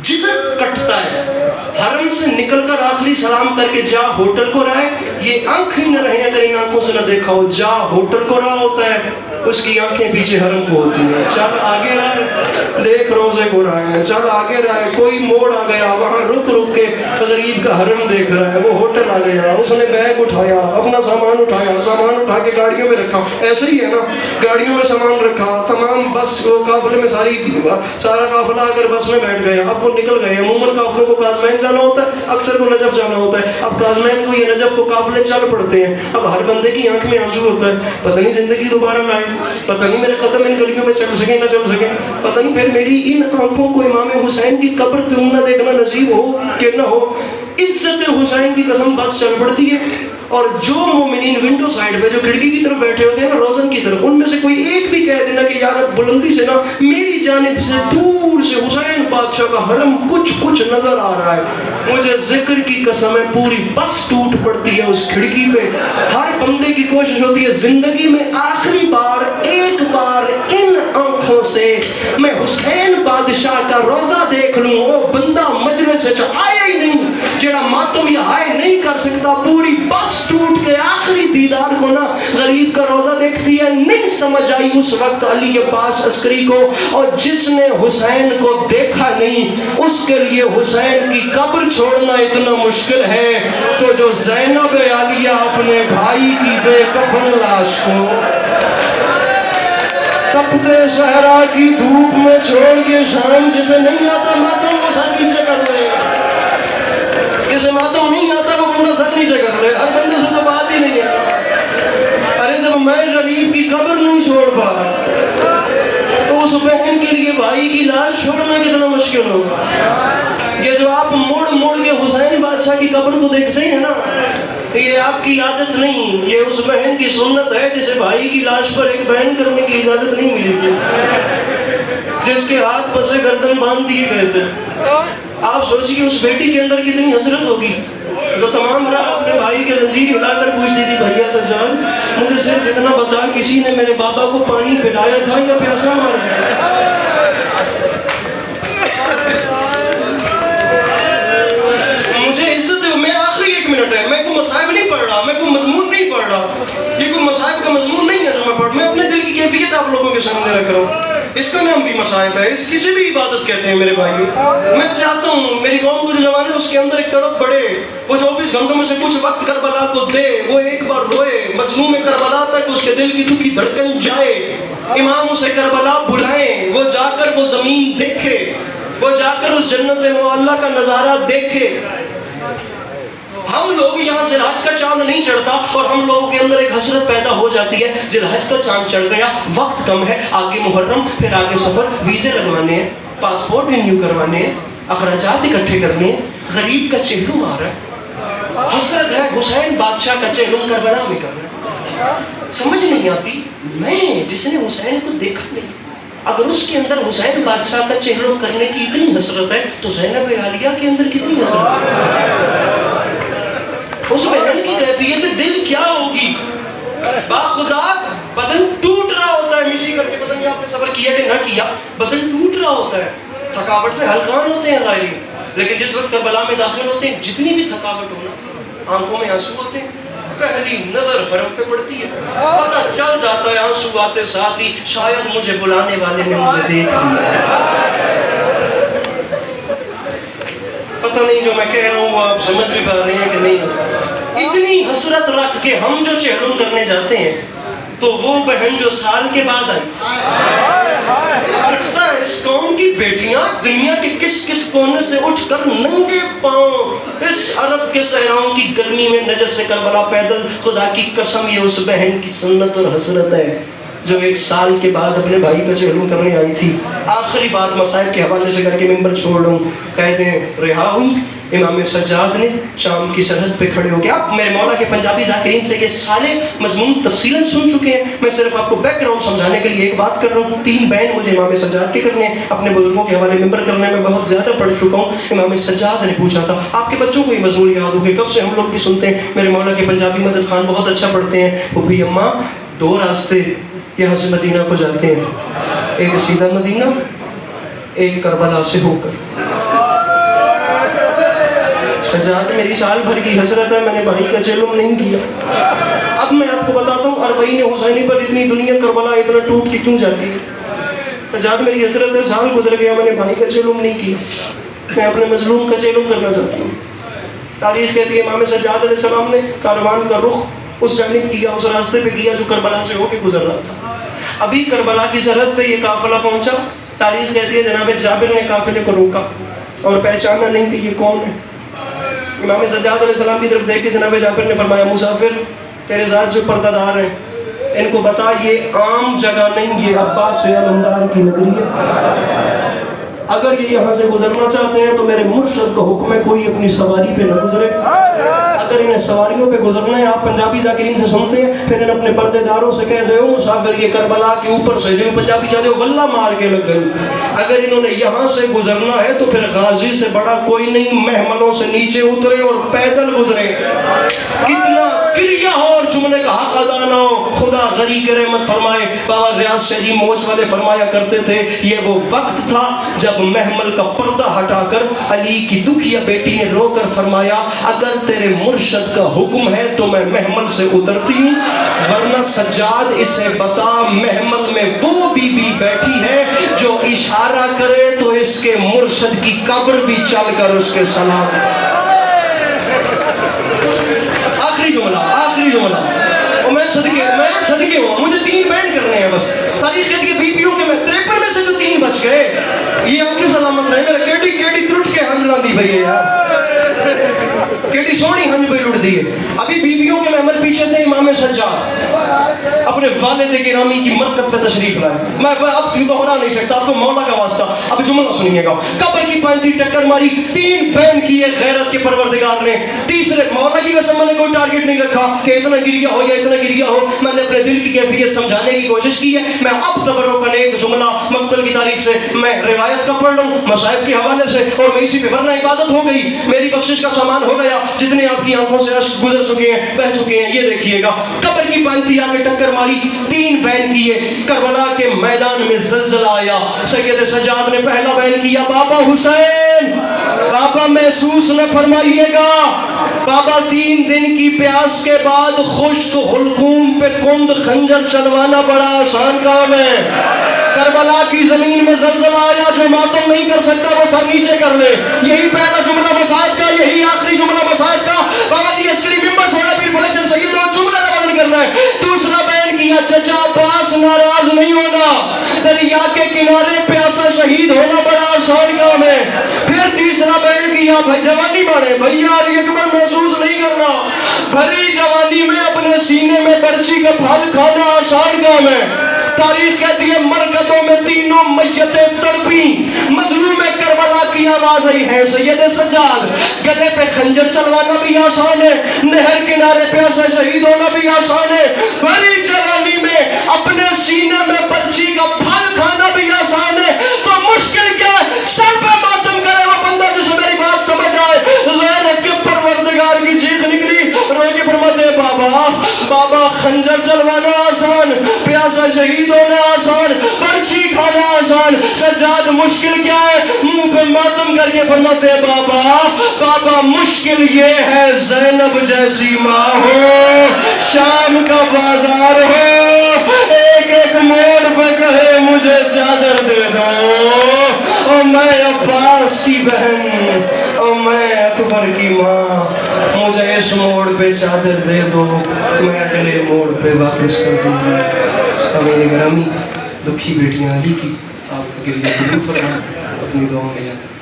جگر کٹتا ہے. حرم سے نکل کر آخری سلام کر کے جا ہوٹل کو رہا ہے, یہ آنکھ ہی نہ رہے اگر ان آنکھوں سے نہ دیکھا ہو. جا ہوٹل کو رہا ہوتا ہے, اس کی آنکھیں پیچھے حرم کو ہوتی ہیں. چل آگے رہا ہے, دیکھ روزے کو رہا ہے. چل آگے رہا ہے, کوئی موڑ آ گیا, وہاں رک رک کے غریب کا حرم دیکھ رہا ہے. وہ ہوٹل آ گیا, اس نے بیگ اٹھایا, اپنا سامان اٹھایا, سامان اٹھا کے گاڑیوں میں رکھا. ایسے ہی ہے نا, گاڑیوں میں سامان رکھا, تمام بس قافلے میں سارا قافلہ آ کر بس میں بیٹھ گیا. اب وہ نکل گئے. عموماً قافلوں کو کازمین جانا ہوتا ہے, اکثر کو نجف جانا ہوتا ہے. اب کازمین کو یا نجف کو قافلے چل پڑتے ہیں. اب ہر بندے کی آنکھ میں آنسو ہوتا ہے, پتہ نہیں زندگی دوبارہ نہ آئے, پتہ نہیں میرے قدم ان گلیوں میں چل سکیں نہ چل سکیں, پتہ نہیں پھر میری ان آنکھوں کو امام حسین کی قبر تم نہ دیکھنا نصیب ہو کہ نہ ہو. عزت حسین کی قسم بس چل پڑتی ہے. اور جو مومنین ونڈو سائڈ پہ جو کھڑکی کی طرف بیٹھے ہوتے ہیں نا, روزن کی طرف, ان میں سے کوئی ایک بھی کہہ دینا کہ یار بلندی سے نا میری جانب سے دور سے حسین بادشاہ کا حرم کچھ نظر آ رہا ہے, مجھے ذکر کی قسم ہے پوری بس ٹوٹ پڑتی ہے اس کھڑکی پہ. ہر بندے کی کوشش ہوتی ہے زندگی میں آخری بار ایک بار ان آنکھوں سے میں حسین بادشاہ کا روزہ دیکھ لوں. وہ بندہ مجلس سے آیا ہی نہیں جڑا ماتم یہ ہائے نہیں کر سکتا. پوری بس ٹوٹ کے آخری دیدار کو نا غریب کا روزہ دیکھتی ہے. نہیں سمجھ آئی اس وقت علی عباس عسکری کو, اور جس نے حسین کو دیکھا نہیں اس کے لیے حسین کی قبر چھوڑنا اتنا مشکل ہے, تو جو زینب عالیہ اپنے بھائی کی بے کفن لاش کو تپتے صحرا کی دھوپ میں چھوڑ کے شام, جسے نہیں آتا ماتم وہ سر نیچے کر لے, جسے ماتم نہیں آتا وہ بندہ سر نیچے کر لے. ہر بندے سے تو بات ہی نہیں ہے. ارے جب میں غریب کی قبر نہیں چھوڑ پا تو اس بہن کے لیے بھائی کی لاش چھوڑنا کتنا مشکل ہوگا. یہ جو آپ مڑ مڑ کے حسین بادشاہ کی قبر کو دیکھتے ہیں نا, یہ آپ کی عادت نہیں, یہ اس بہن کی سنت ہے جسے بھائی کی لاش پر ایک بہن کرنے کی اجازت نہیں ملی تھی, جس کے ہاتھ پسے گردن باندھ دیے گئے تھے. آپ سوچیے اس بیٹی کے اندر کتنی حسرت ہوگی جو تمام رات اپنے بھائی کے زنجیر ہلا کر پوچھتی تھی, بھیا سجاد مجھے صرف اتنا بتا کسی نے میرے بابا کو پانی پلایا تھا یا پیاسا مار دیا. مجھے عزت ہے, میں آخری 1 منٹ ہے, میں کوئی مصائب نہیں پڑھ رہا, میں کوئی مضمون نہیں پڑھ رہا, یہ کوئی مصائب کا مضمون نہیں ہے جو میں پڑھ, میں اپنے دل کی کیفیت آپ لوگوں کے سامنے رکھ رہا ہوں. اس کا نام بھی مصائب ہے, اس کسی بھی عبادت کہتے ہیں میرے بھائیو. میں چاہتا ہوں میری قوم کو جو جوان ہے اس کے اندر ایک تڑپ بڑھے, وہ 24 گھنٹوں میں سے کچھ وقت کربلا کو دے, وہ ایک بار روئے مظلوم کربلا تک, اس کے دل کی دکھی دھڑکن جائے, امام اسے کربلا بلائیں, وہ جا کر وہ زمین دیکھے, وہ جا کر اس جنت معلیٰ کا نظارہ دیکھے. ہم لوگ یہاں ذی‌الحج کا چاند نہیں چڑھتا اور ہم لوگوں کے اندر ایک حسرت پیدا ہو جاتی ہے, ذی‌الحج کا چاند چڑھ گیا, وقت کم ہے, آگے محرم, پھر آگے سفر, ویزے لگوانے ہیں, پاسپورٹ رینیو کروانے ہیں, اخراجات اکٹھے کرنے ہیں, غریب کا چہلم آ رہا ہے, حسرت ہے حسین بادشاہ کا چہلم کربلا میں کر رہا ہے. سمجھ نہیں آتی, میں جس نے حسین کو دیکھا نہیں, اگر اس کے اندر حسین بادشاہ کا چہلم کرنے کی اتنی حسرت ہے تو زینب عالیہ کے اندر کتنی حسرت ہے. اس بہن کی کیفیت دل کیا ہوگی. باخدا بدن ٹوٹ رہا ہوتا ہے, مشی کر کے, پتہ نہیں آپ نے صبر کیا کہ نہ کیا, بدن ٹوٹ رہا ہوتا ہے, تھکاوٹ سے ہلکان ہوتے ہیں ظاہری, لیکن جس وقت کربلا میں داخل ہوتے ہیں جتنی بھی تھکاوٹ ہونا, آنکھوں میں آنسو ہوتے ہیں, پہلی نظر حرم پہ پڑتی ہے, پتہ چل جاتا ہے آنسو آتے ساتھ ہی شاید مجھے بلانے والے نے مجھے دیکھ لیا. پتہ نہیں جو میں کہہ رہا ہوں وہ آپ سمجھ بھی پا رہے ہیں کہ نہیں. اتنی حسرت رکھ کے ہم جو چہلم کرنے جاتے ہیں تو وہ بہن جو سال کے بعد آئی, کٹتا ہے اس قوم کی بیٹیاں دنیا کے کس کس کونے سے اٹھ کر ننگے پاؤں اس عرب کے صحراؤں کی گرمی میں نجف سے کربلا پیدل, خدا کی قسم یہ اس بہن کی سنت اور حسرت ہے جو 1 سال کے بعد اپنے بھائی کا چہلم کرنے آئی تھی. آخری بات مصائب کے حوالے سے کر کے ممبر چھوڑ دوں, کہتے ہیں رہا ہوئی امام سجاد نے شام کی سرحد پہ کھڑے ہو کے. آپ میرے مولا کے پنجابی ذاکرین سے یہ سارے مضمون تفصیلاً سن چکے ہیں, میں صرف آپ کو بیک گراؤنڈ سمجھانے کے لیے ایک بات کر رہا ہوں. 3 بیان مجھے امام سجاد کے کرنے ہیں, اپنے بزرگوں کے حوالے ممبر کرنے میں بہت زیادہ پڑھ چکا ہوں. امام سجاد نے پوچھا تھا, آپ کے بچوں کو یہ مضمون یاد ہو گئے, کب سے ہم لوگ بھی سنتے ہیں, میرے مولا کے پنجابی مدد خان بہت اچھا پڑھتے ہیں. وہ بھی اماں 2 راستے یہاں سے مدینہ کو جاتے ہیں, ایک سیدھا مدینہ, ایک کربلا سے ہو کر. سجاد میری سال بھر کی حسرت ہے، میں نے بھائی کا چیلم نہیں کیا۔ اب میں آپ کو بتاتا ہوں اربعین حسینی پر اتنی دنیا کربلا اتنا ٹوٹ کے کیوں جاتی ہے۔ سجاد میری حسرت ہے، سال گزر گیا میں نے بھائی کا چیلم نہیں کیا، میں اپنے مظلوم کا چیلم کرنا چاہتا ہوں۔ تاریخ کہتی ہے امام سجاد علیہ السلام نے کاروان کا رخ اس جانب کیا، اس راستے پہ کیا جو کربلا سے ہو کے گزر رہا تھا۔ ابھی کربلا کی سرحد پہ یہ قافلہ پہنچا، تاریخ کہتی ہے جناب جابر نے قافلے کو روکا اور پہچانا نہیں کہ یہ کون ہے۔ امام سجاد علیہ السلام کی طرف دیکھ کے جناب جابر نے فرمایا مسافر تیرے ذات جو پردہ دار ہیں ان کو بتا یہ عام جگہ نہیں، یہ عباس علمدار کی نگری ہے، اگر یہ یہاں سے گزرنا چاہتے ہیں تو میرے مرشد کا حکم ہے کوئی اپنی سواری پہ نہ گزرے، اگر انہیں سواریوں پہ گزرنا ہے آپ پنجابی ذاکرین سے سنتے ہیں پھر ان اپنے پردے داروں سے کہہ دے مسافر یہ کربلا کے اوپر سے جو پنجابی چاہتے ہو واللہ مار کے لگ گئے، اگر انہوں نے یہاں سے گزرنا ہے تو پھر غازی سے بڑا کوئی نہیں، محملوں سے نیچے اترے اور پیدل گزرے۔ کتنا کریا ہو اور جملے کا حق ادا نہ ہو، خدا غری کے رحمت فرمائے۔ بابا ریاض شاہ جی موچ والے فرمایا کرتے تھے یہ وہ وقت تھا جب محمل کا پردہ ہٹا کر علی کی دکھیا بیٹی نے رو کر فرمایا اگر تیرے مرشد کا حکم ہے تو میں محمل سے اترتی ہوں، ورنہ سجاد اسے بتا محمل میں وہ بی بی بیٹھی ہے جو اشارہ کرے تو اس کے مرشد کی قبر بھی چل کر اس کے سلام۔ آخری جملہ اور میں صدقے ہوا، مجھے 3 بینڈ کرنے ہیں بس۔ تاریخ کہتی ہے بیویوں کے میں 53 میں سے جو 3 بچ گئے یہ آپ کی سلامت رہے، میرا کیڑی ترٹ کے ہنج لاندی بھئی ہے یار، کیڑی سونی ہنج بھئی لڑ دی ہے۔ ابھی بیویوں کے محمل پیچھے تھے امام سجاد اپنے والد گرامی کی مرکت پہ تشریف لائے، میں اب تو دوہرا نہیں سکتا، آپ کو مولا کا واسطہ اب جملہ سنیے گا۔ قبر کی پینتی ٹکر ماری، 3 بین کیے غیرت کے پروردگار نے، تیسرے مولا کی قسم میں نے کوئی ٹارگٹ نہیں رکھا کہ اتنا گریا ہو یا اتنا گریا ہو، میں نے اپنے دل کی کیفیت سمجھانے کی کوشش کی ہے۔ میں اب تبرک کا ایک جملہ مقتل کی تاریخ سے میں روایت کا پڑھ لوں مصائب کے حوالے سے اور میں اسی پہ، ورنہ عبادت ہو گئی، میری بخشش کا سامان ہو گیا، جتنے آپ کی آنکھوں سے اشک گزر چکے ہیں بہ چکے ہیں۔ یہ دیکھیے گا قبر کی پینتی آ کے ٹکر ماری، 3 بین کیے، کربلا کے میدان میں زلزلہ آیا، سید سجاد نے پہلا بین کیا بابا حسین، بابا محسوس نہ فرمائیے گا، بابا 3 دن کی پیاس کے بعد خشک حلقوم پہ کند خنجر چلوانا بڑا آسان کام ہے۔ کربلا کی زمین میں زلزلہ آیا، جو ماتم نہیں کر سکتا وہ سر نیچے کر لے، یہی پہلا جملہ مصائب کا، یہی آخری جملہ مصائب کا۔ بابا جی اسکری ممبر چھوڑا پیر فلیشن سید اور جملہ نوازن کرنا ہے۔ دوسرا بین کیا چچا عباس ناراض نہیں ہونا، دریا کے کنارے پیاسا شہید ہونا بڑا آسان کام ہے۔ پھر تیسرا بین کیا بھائی جوانی بڑھے، بھیا علی اکبر محسوس نہیں کرنا، بھری جوانی میں اپنے سینے میں برچی کا پھل کھانا آسان کام ہے۔ تاریخ کہتی ہے مرکزوں میں 3 میتیں تڑپی، مظلوم کربلا کی آواز آئی ہے سید سجاد، گلے پہ خنجر چلوانا بھی آسان ہے، نہر کنارے پیاسا شہید ہونا بھی آسان ہے، بڑی جوانی میں اپنے سینے میں بچی کا پھل کھانا بھی آسان ہے، تو مشکل کیا ہے؟ سر پہ ماتم کرے وہ بندہ جسے میری بات سمجھ آئے۔ غیرت کے پروردگار کی چیخ نکلی، رو کے فرماتے بابا خنجر چلوانا آسان، پیاسا شہید ہونا آسان، برچی کھانا آسان، سجاد مشکل کیا ہے؟ منہ پہ ماتم کر کے فرماتے بابا مشکل یہ ہے زینب جیسی ماں ہو، شام کا بازار ہو، ایک موڑ پہ کہے مجھے چادر دے دو، اور میں عباس کی بہن اور میں اکبر کی ماں، مجھے اس موڑ پہ چادر دے دو، میں اگلے موڑ پہ واپس کر دوں گا۔ سامعین گرامی، دکھی بیٹیاں علی کی آپ کے لیے ضرور فرمائیں، اپنی دعاؤں میں یاد